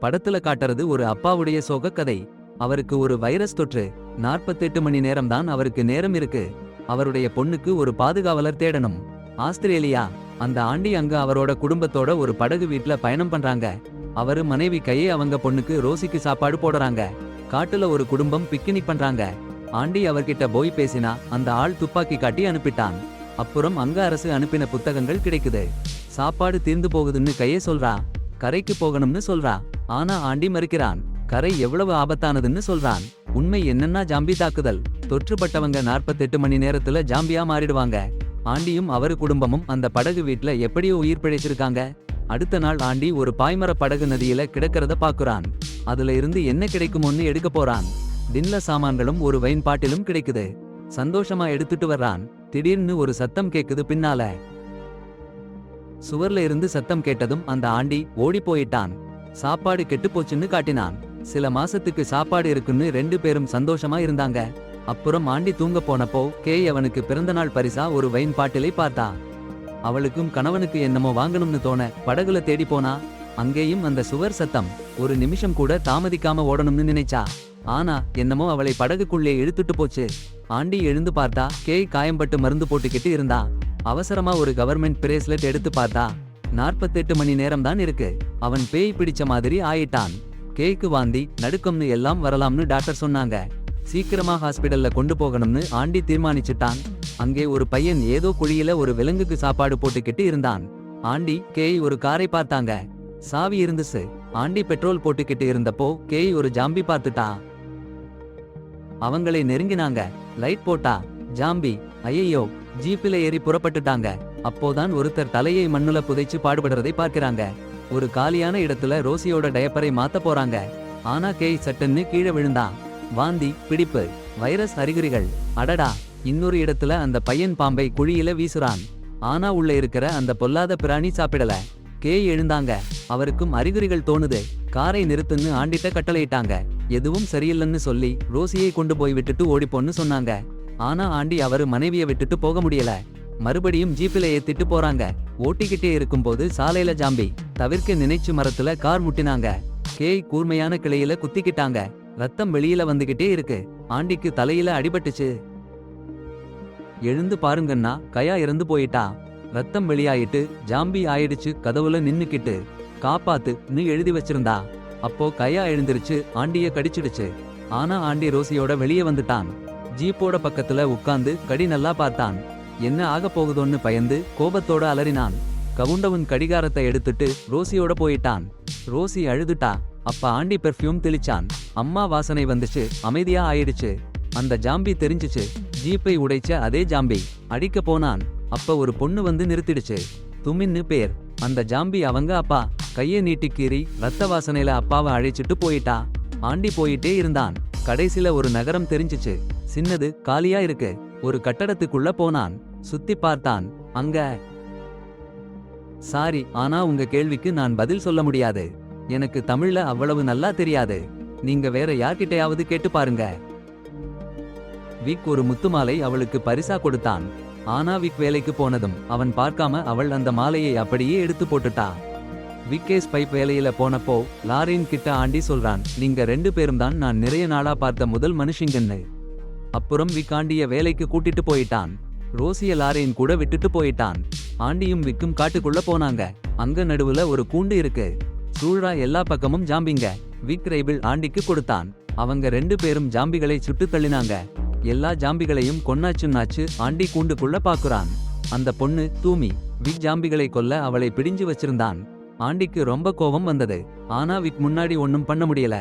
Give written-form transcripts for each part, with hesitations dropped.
படத்துல காட்டுறது ஒரு அப்பாவுடைய சோக கதை. அவருக்கு ஒரு வைரஸ் தொற்று. 48 மணி நேரம் தான் அவருக்கு நேரம் இருக்கு. அவருடைய பொண்ணுக்கு ஒரு பாதுகாவலர் தேடணும். ஆஸ்திரேலியா. அந்த ஆண்டி அங்க அவரோட குடும்பத்தோட ஒரு படகு வீட்ல பயணம் பண்றாங்க. அவரு மனைவி கையே அவங்க பொண்ணுக்கு ரோசிக்கு சாப்பாடு போடுறாங்க. காட்டுல ஒரு குடும்பம் பிக்னிக் பண்றாங்க. ஆண்டி அவர்கிட்ட போய் பேசினா அந்த ஆள் துப்பாக்கி காட்டி அனுப்பிட்டான். அப்புறம் அங்க அரசு அனுப்பின புத்தகங்கள் கிடைக்குது. சாப்பாடு தீர்ந்து போகுதுன்னு கையே சொல்றா. கரைக்கு போகணும்னு சொல்றா. ஆனா ஆண்டி மறுக்கிறான். கரை எவ்வளவு ஆபத்தானதுன்னு சொல்றான். உண்மை என்னன்னா ஜாம்பி தாக்குதல். தொற்றுப்பட்டவங்க 48 மணி நேரத்துல ஜாம்பியா மாறிடுவாங்க. ஆண்டியும் அவரு குடும்பமும் அந்த படகு வீட்ல எப்படியோ உயிர் பிழைச்சிருக்காங்க. அடுத்த நாள் ஆண்டி ஒரு பாய்மர படகு நதியில கிடக்கிறத பாக்குறான். அதுல இருந்து என்ன கிடைக்குமோன்னு எடுக்க போறான். தின்ல சாமான்களும் ஒரு வைன் பாட்டிலும் கிடைக்குது. சந்தோஷமா எடுத்துட்டு வர்றான். திடீர்னு ஒரு சத்தம் கேக்குது பின்னால. சுவர்ல இருந்து சத்தம் கேட்டதும் அந்த ஆண்டி ஓடி போயிட்டான். சாப்பாடு கெட்டு போச்சுன்னு காட்டினான். சில மாசத்துக்கு சாப்பாடு இருக்குன்னு 2 பேரும் சந்தோஷமா இருந்தாங்க. அப்புறம் ஆண்டி தூங்க போனப்போ கேய் அவனுக்கு பிறந்தநாள் பரிசா ஒரு வைன் பாட்டிலை பார்த்தா. அவளுக்கும் கணவனுக்கு என்னமோ வாங்கணும்னு தோண படகுல தேடி போனா. அங்கேயும் அந்த சுவர் சத்தம். ஒரு நிமிஷம் கூட தாமதிக்காம ஓடணும்னு நினைச்சா. ஆனா என்னமோ அவளை படகுக்குள்ளே இழுத்துட்டு போச்சு. ஆண்டி எழுந்து பார்த்தா கேய் காயம்பட்டு மருந்து போட்டுக்கிட்டு இருந்தா. அவசரமா ஒரு கவர்மெண்ட் பிரேஸ்லெட் எடுத்து பார்த்தா. 48 மணி நேரம் தான் இருக்கு. அவன் பேய் பிடிச்ச மாதிரி ஆயிட்டான். கேய்க்கு வாந்தி நடுக்கம்னு எல்லாம் வரலாம்னு டாக்டர் சொன்னாங்க. சீக்கிரமா ஹாஸ்பிடல்ல கொண்டு போகணும்னு ஆண்டி தீர்மானிச்சுட்டான். அங்கே ஒரு பையன் ஏதோ குழியில ஒரு விலங்குக்கு சாப்பாடு போட்டுக்கிட்டு இருந்தான். ஆண்டி கேய் ஒரு காரை பார்த்தாங்க. சாவி இருந்துச்சு. ஆண்டி பெட்ரோல் போட்டுக்கிட்டு இருந்தப்போ கேய் ஒரு ஜாம்பி பார்த்துட்டா. அவங்களை நெருங்கினாங்க. லைட் போட்டா. ஜாம்பி ஐயோ ஜீப்பில ஏறி புறப்பட்டுட்டாங்க. அப்போதான் ஒருத்தர் தலையை மண்ணுல புதைச்சு பாடுபடுறதை பார்க்கிறாங்க. ஒரு காலியான இடத்துல ரோசியோட டயப்பரை மாத்த போறாங்க. ஆனா கேய் சட்டன்னு கீழே விழுந்தான். வாந்தி பிடிப்பு வைரஸ் அறிகுறிகள். அடடா. இன்னொரு இடத்துல அந்த பையன் பாம்பை குழியில வீசுறான். ஆனா உள்ள இருக்கிற அந்த பொல்லாத பிராணி சாப்பிடல. கேய் எழுந்தாங்க. அவருக்கும் அறிகுறிகள் தோணுது. காரை நிறுத்துன்னு ஆண்டிட்ட கட்டளையிட்டாங்க. எதுவும் சரியில்லைன்னு சொல்லி ரோசியை கொண்டு போய் விட்டுட்டு ஓடிப்போன்னு சொன்னாங்க. ஆனா ஆண்டி அவரு மனைவிய விட்டுட்டு போக முடியல. மறுபடியும் ஜீப்பில ஏத்திட்டு போறாங்க. ஓட்டிக்கிட்டே இருக்கும்போது சாலையில ஜாம்பி. தவிர்க்க நினைச்சு மரத்துல கார் முட்டினாங்க. கேய் கூர்மையான கிளையில குத்திக்கிட்டாங்க. ரத்தம் வெளியில வந்துகிட்டே இருக்கு. ஆண்டிக்கு தலையில அடிபட்டுச்சு. எழுந்து பாருங்கன்னா கயா இறந்து போயிட்டா. ரத்தம் வெளியாயிட்டு ஜாம்பி ஆயிடுச்சு. கதவுல நின்னுக்கிட்டு காப்பாத்துன்னு எழுதி வச்சிருந்தா. அப்போ கயா எழுந்திருச்சு ஆண்டிய கடிச்சிடுச்சு. ஆனா ஆண்டி ரோசியோட வெளியே வந்துட்டான். ஜீப்போட பக்கத்துல உட்கார்ந்து கடி நல்லா பார்த்தான். என்ன ஆக போகுதோன்னு பயந்து கோபத்தோட அலறினான். கவுண்டவன் கடிகாரத்தை எடுத்துட்டு ரோசியோட போயிட்டான். ரோசி அழுதுட்டா. அப்ப ஆண்டி பெர்ஃப்யூம் தெளிச்சான். அம்மா வாசனை வந்துச்சு. அமைதியா ஆயிடுச்சு. அந்த ஜாம்பி தெரிஞ்சுச்சு. ஜீப்பை உடைச்ச அதே ஜாம்பி. அடிக்க போனான். அப்ப ஒரு பொண்ணு வந்து நிறுத்திடுச்சு. துமின்னு பேர். அந்த ஜாம்பி அவங்க அப்பா. கையை நீட்டி கீறி ரத்த வாசனையில அப்பாவை அழைச்சிட்டு போயிட்டா. ஆண்டி போயிட்டே இருந்தான். கடைசில ஒரு நகரம் தெரிஞ்சுச்சு. சின்னது காலியா இருக்கு. ஒரு கட்டடத்துக்குள்ள போனான். சுத்தி பார்த்தான். அங்க சாரி ஆனா உங்க கேள்விக்கு நான் பதில் சொல்ல முடியாது. எனக்கு தமிழ்ல அவ்வளவு நல்லா தெரியாது. நீங்க வேற யார்கிட்டயாவது கேட்டு பாருங்க. விக் ஒரு முத்துமாலை அவளுக்கு பரிசா கொடுத்தான். ஆனா விக் வேலைக்கு போனதும் அவன் பார்க்காம அவள் அந்த மாலையை அப்படியே எடுத்து போட்டுட்டா. விக்கேஸ் பைப் வேலையில போனப்போ லாரின் கிட்ட ஆண்டி சொல்றான். நீங்க 2 பேரும் தான் நான் நிறைய நாளா பார்த்த முதல் மனுஷங்கன்னு. அப்புறம் விக் ஆண்டிய வேலைக்கு கூட்டிட்டு போயிட்டான். ரோசிய லாரின் கூட விட்டுட்டு போயிட்டான். ஆண்டியும் விக்கும் காட்டுக்குள்ள போனாங்க. அங்க நடுவுல ஒரு கூண்டு இருக்கு. சூழா எல்லா பக்கமும் ஜாம்பிங்க. விக் ரைபிள் ஆண்டிக்கு கொடுத்தான். அவங்க 2 பேரும் ஜாம்பிகளை சுட்டு தள்ளினாங்க. எல்லா ஜாம்பிகளையும் கொன்னாச்சுன்னாச்சு ஆண்டி கூண்டுக்குள்ள பாக்குறான். அந்த பொண்ணு தூமி. விக் ஜாம்பிகளை கொல்ல அவளை பிடிஞ்சு வச்சிருந்தான். ஆண்டிக்கு ரொம்ப கோபம் வந்தது. ஆனா விக் முன்னாடி ஒன்னும் பண்ண முடியல.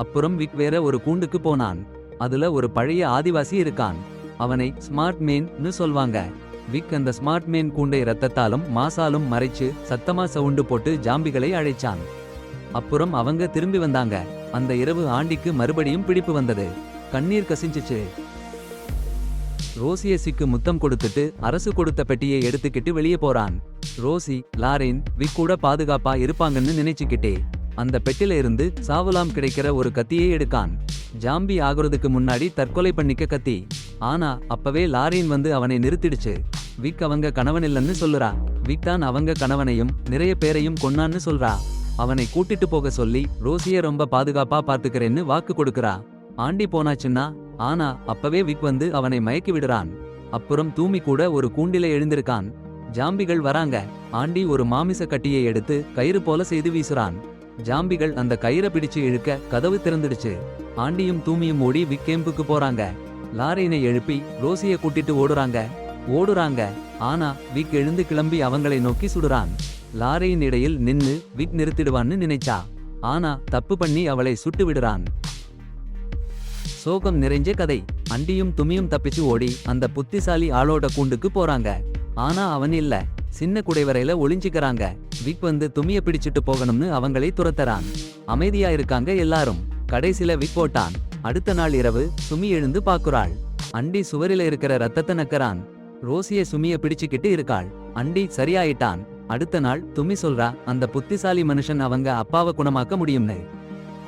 அப்புறம் விக் வேற ஒரு கூண்டுக்கு போனான். அதுல ஒரு பழைய ஆதிவாசி இருக்கான். அவனை ஸ்மார்ட் மேன்னு சொல்வாங்க. விக் அந்த ஸ்மார்ட் மேன் கூண்டை ரத்தத்தாலும் மாசாலும் மறைச்சு சத்தமா சவுண்டு போட்டு ஜாம்பிகளை அழைச்சான். அப்புறம் அவங்க திரும்பி வந்தாங்க. அந்த இரவு ஆண்டிக்கு மறுபடியும் பிடிப்பு வந்தது. கண்ணீர் கசிஞ்சிச்சு. ரோசியசிக்கு முத்தம் கொடுத்துட்டு அரசு கொடுத்த பெட்டியை எடுத்துக்கிட்டு வெளியே போறான். ரோசி லாரின் விக் கூட பாதுகாப்பா இருப்பாங்கன்னு நினைச்சுக்கிட்டே அந்த பெட்டில இருந்து சாவலாம் கிடைக்கிற ஒரு கத்தியை எடுக்கான். ஜாம்பி ஆகுறதுக்கு முன்னாடி தற்கொலை பண்ணிக்க கத்தி. ஆனா அப்பவே லாரின் வந்து அவனை நிறுத்திடுச்சு. விக் அவங்க கணவன் இல்லன்னு சொல்லுறா. விக் தான் அவங்க கணவனையும் நிறைய பேரையும் கொன்னான்னு சொல்றா. அவனை கூட்டிட்டு போக சொல்லி ரோசிய ரொம்ப பாதுகாப்பா பார்த்துக்கிறேன்னு வாக்கு கொடுக்கறா. ஆண்டி போனாச்சுன்னா ஆனா அப்பவே விக் வந்து அவனை மயக்கி விடுறான். அப்புறம் தூமி கூட ஒரு கூண்டில எழுந்திருக்கான். ஜாம்பிகள் வராங்க. ஆண்டி ஒரு மாமிச கட்டியை எடுத்து கயிறு போல செய்து வீசுறான். ஜாம்பிகள் அந்த கயிறை பிடிச்சு இழுக்க கதவு திறந்துடுச்சு. ஆண்டியும் தூமியும் ஓடி விக் கேம்புக்கு போறாங்க. லாரீனை எழுப்பி ரோசிய கூட்டிட்டு ஓடுறாங்க. ஆனா விக் எழுந்து கிளம்பி அவங்களை நோக்கி சுடுறான். லாரியின் இடையில் நின்னு விக் நிறுத்திடுவான்னு நினைச்சா. ஆனா தப்பு பண்ணி அவளை சுட்டு விடுறான். சோகம் நிறைஞ்ச கதை. அண்டியும் துமியும் தப்பிச்சு ஓடி அந்த புத்திசாலி ஆளோட கூண்டுக்கு போறாங்க. ஆனா அவன் இல்ல. சின்ன குடைவரையில ஒளிஞ்சிக்கிறாங்க. விக் வந்து துமிய பிடிச்சிட்டு போகணும்னு அவங்களை துரத்தறான். அமைதியா இருக்காங்க எல்லாரும். கடைசில விக் போட்டான். அடுத்த நாள் இரவு சுமி எழுந்து பாக்குறாள். அண்டி சுவரில இருக்கிற ரத்தத்தை நக்கறான். ரோசிய சுமிய பிடிச்சுக்கிட்டு இருக்காள். அண்டி சரியாயிட்டான். அடுத்த நாள் துமி சொல்றா அந்த புத்திசாலி மனுஷன் அவங்க அப்பாவை குணமாக்க முடியும்னு.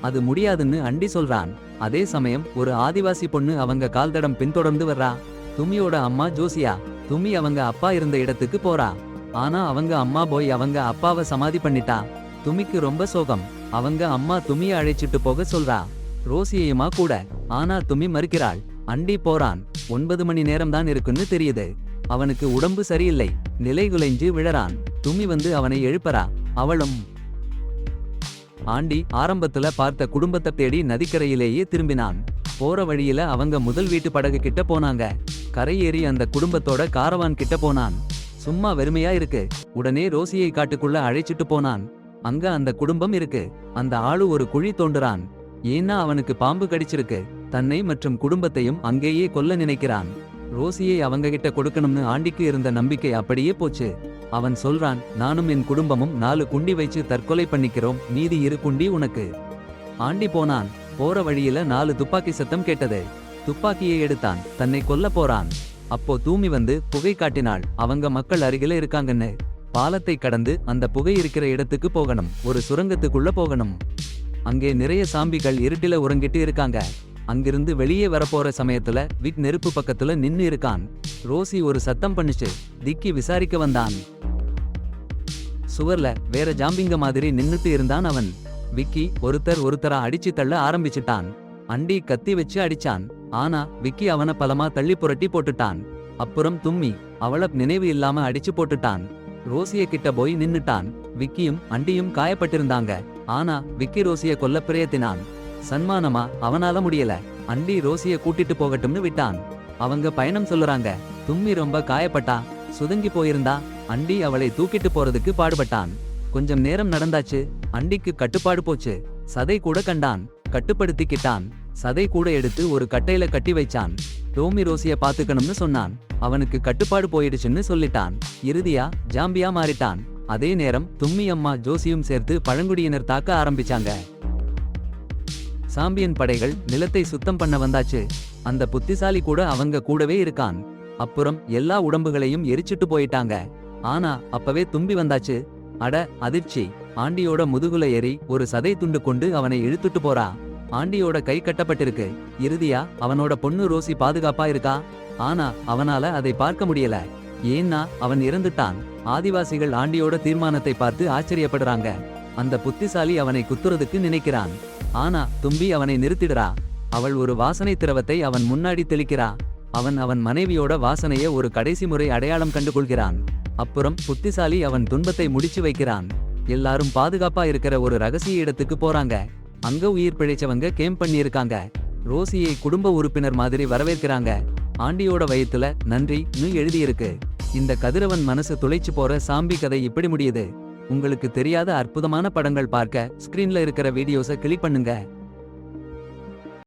அது முடியாதுன்னு அண்டி சொல்றான். அதே சமயம் ஒரு ஆதிவாசி பொண்ணு அவங்க கால்தடம் பின்தொடர்ந்து வர்றா. துமியோட அம்மா ஜோசியா. துமி அவங்க அப்பா இருந்த இடத்துக்கு போறா. ஆனா அவங்க அம்மா போய் அவங்க அப்பாவை சமாதி பண்ணிட்டா. துமிக்கு ரொம்ப சோகம். அவங்க அம்மா துமிய அழைச்சிட்டு போக சொல்றா. ரோசியையுமா கூட. ஆனா துமி மறுக்கிறாள். அண்டி போறான். 9 மணி நேரம்தான் இருக்குன்னு தெரியுது. அவனுக்கு உடம்பு சரியில்லை. நிலைகுலைஞ்சு விழறான். துமி வந்து அவனை எழுப்பறா. அவளும். ஆண்டி ஆரம்பத்துல பார்த்த குடும்பத்தை தேடி நதிக்கரையிலேயே திரும்பினான். போற வழியில அவங்க முதல் வீட்டு படகு கிட்ட போனாங்க. கரையேறி அந்த குடும்பத்தோட காரவான் கிட்ட போனான். சும்மா வெறுமையா இருக்கு. உடனே ரோசியை காட்டுக்குள்ள அழைச்சிட்டு போனான். அங்க அந்த குடும்பம் இருக்கு. அந்த ஆளு ஒரு குழி தோண்டுறான். ஏன்னா அவனுக்கு பாம்பு கடிச்சிருக்கு. தன்னை மற்றும் குடும்பத்தையும் அங்கேயே கொல்ல நினைக்கிறான். ரோசியை அவங்க கிட்ட கொடுக்கணும்னு ஆண்டிக்கு இருந்த நம்பிக்கை அப்படியே போச்சு. அவன் சொல்றான், நானும் என் குடும்பமும் 4 குண்டி வச்சு தற்கொலை பண்ணிக்கிறோம், மீதி 2 குண்டி உனக்கு. ஆண்டி போனான். போற வழியில 4 துப்பாக்கி சத்தம் கேட்டது. துப்பாக்கியை எடுத்தான். தன்னை கொல்ல போறான். அப்போ தூமி வந்து புகை காட்டினாள். அவங்க மக்கள் அருகில இருக்காங்கன்னு. பாலத்தை கடந்து அந்த புகை இருக்கிற இடத்துக்கு போகணும். ஒரு சுரங்கத்துக்குள்ள போகணும். அங்கே நிறைய சாம்பிகள் இருட்டில உறங்கிட்டு இருக்காங்க. அங்கிருந்து வெளியே வரப்போற சமயத்துல விக் நெருப்பு பக்கத்துல நின்னு இருக்கான். ரோசி ஒரு சத்தம் பண்ணுச்சு. திக்கி விசாரிக்க வந்தான். சுவர்ல வேற ஜாம்பிங்க மாதிரி நின்னுட்டு இருந்தான் அவன். விக்கி ஒருத்தரா அடிச்சு தள்ள ஆரம்பிச்சிட்டான். அண்டி கத்தி வச்சு அடிச்சான். ஆனா விக்கி அவனை பலமா தள்ளி புரட்டி போட்டுட்டான். அப்புறம் தும்மி அவள நினைவு இல்லாம அடிச்சு போட்டுட்டான். ரோசிய கிட்ட போய் நின்னுட்டான். விக்கியும் அண்டியும் காயப்பட்டிருந்தாங்க. ஆனா விக்கி ரோசிய கொல்ல பிரயத்தினான். சன்மானமா அவனால முடியல. அண்டி ரோசிய கூட்டிட்டு போகட்டும்னு விட்டான். அவங்க பயணம் சொல்லுறாங்க. தும்மி ரொம்ப காயப்பட்டா. சுதங்கி போயிருந்தா. அண்டி அவளை தூக்கிட்டு போறதுக்கு பாடுபட்டான். கொஞ்சம் நேரம் நடந்தாச்சு. அண்டிக்கு கட்டுப்பாடு போச்சு. சதை கூட கண்டான். கட்டுப்படுத்திக்கிட்டான். சதை கூட எடுத்து ஒரு கட்டையில கட்டி வைச்சான். டோமி ரோசிய பாத்துக்கணும்னு சொன்னான். அவனுக்கு கட்டுப்பாடு போயிடுச்சுன்னு சொல்லிட்டான். இறுதியா ஜாம்பியா மாறிட்டான். அதே நேரம் தும்மி அம்மா ஜோசியும் சேர்த்து பழங்குடியினர் தாக்க ஆரம்பிச்சாங்க. சாம்பியன் படைகள் நிலத்தை சுத்தம் பண்ண வந்தாச்சு. அந்த புத்திசாலி கூட அவங்க கூடவே இருக்கான். அப்புறம் எல்லா உடம்புகளையும் எரிச்சிட்டு போயிட்டாங்க. ஆனா அப்பவே தும்பி வந்தாச்சு. அட அதிர்ச்சி. ஆண்டியோட முதுகுல ஏறி ஒரு சதை துண்டு கொண்டு அவனை இழுத்துட்டு போறா. ஆண்டியோட கை கட்டப்பட்டிருக்கு. இறுதியா அவனோட பொண்ணு ரோசி பாதுகாப்பா இருக்கா. ஆனா அவனால அதை பார்க்க முடியல. ஏன்னா அவன் இறந்துட்டான். ஆதிவாசிகள் ஆண்டியோட தீர்மானத்தை பார்த்து ஆச்சரியப்படுறாங்க. அந்த புத்திசாலி அவனை குத்துறதுக்கு நினைக்கிறான். ஆனா தும்பி அவனை நிறுத்திடுறா. அவள் ஒரு வாசனை திரவத்தை அவன் முன்னாடி தெளிக்கிறா. அவன் மனைவியோட வாசனைய ஒரு கடைசி முறை அடையாளம் கண்டுகொள்கிறான். அப்புறம் புத்திசாலி அவன் துன்பத்தை முடிச்சு வைக்கிறான். எல்லாரும் பாதுகாப்பா இருக்கிற ஒரு ரகசிய இடத்துக்கு போறாங்க. அங்க உயிர் பிழைச்சவங்க கேம்ப் பண்ணியிருக்காங்க. ரோசியை குடும்ப உறுப்பினர் மாதிரி வரவேற்கிறாங்க. ஆண்டியோட வயித்துல நன்றின்னு எழுதியிருக்கு. இந்த கதிரவன் மனசு துளைச்சு போற சாம்பி கதை இப்படி முடியுது. உங்களுக்கு தெரியாத அற்புதமான படங்கள் பார்க்க ஸ்கிரீன்ல இருக்கிற வீடியோஸை கிளிக் பண்ணுங்க.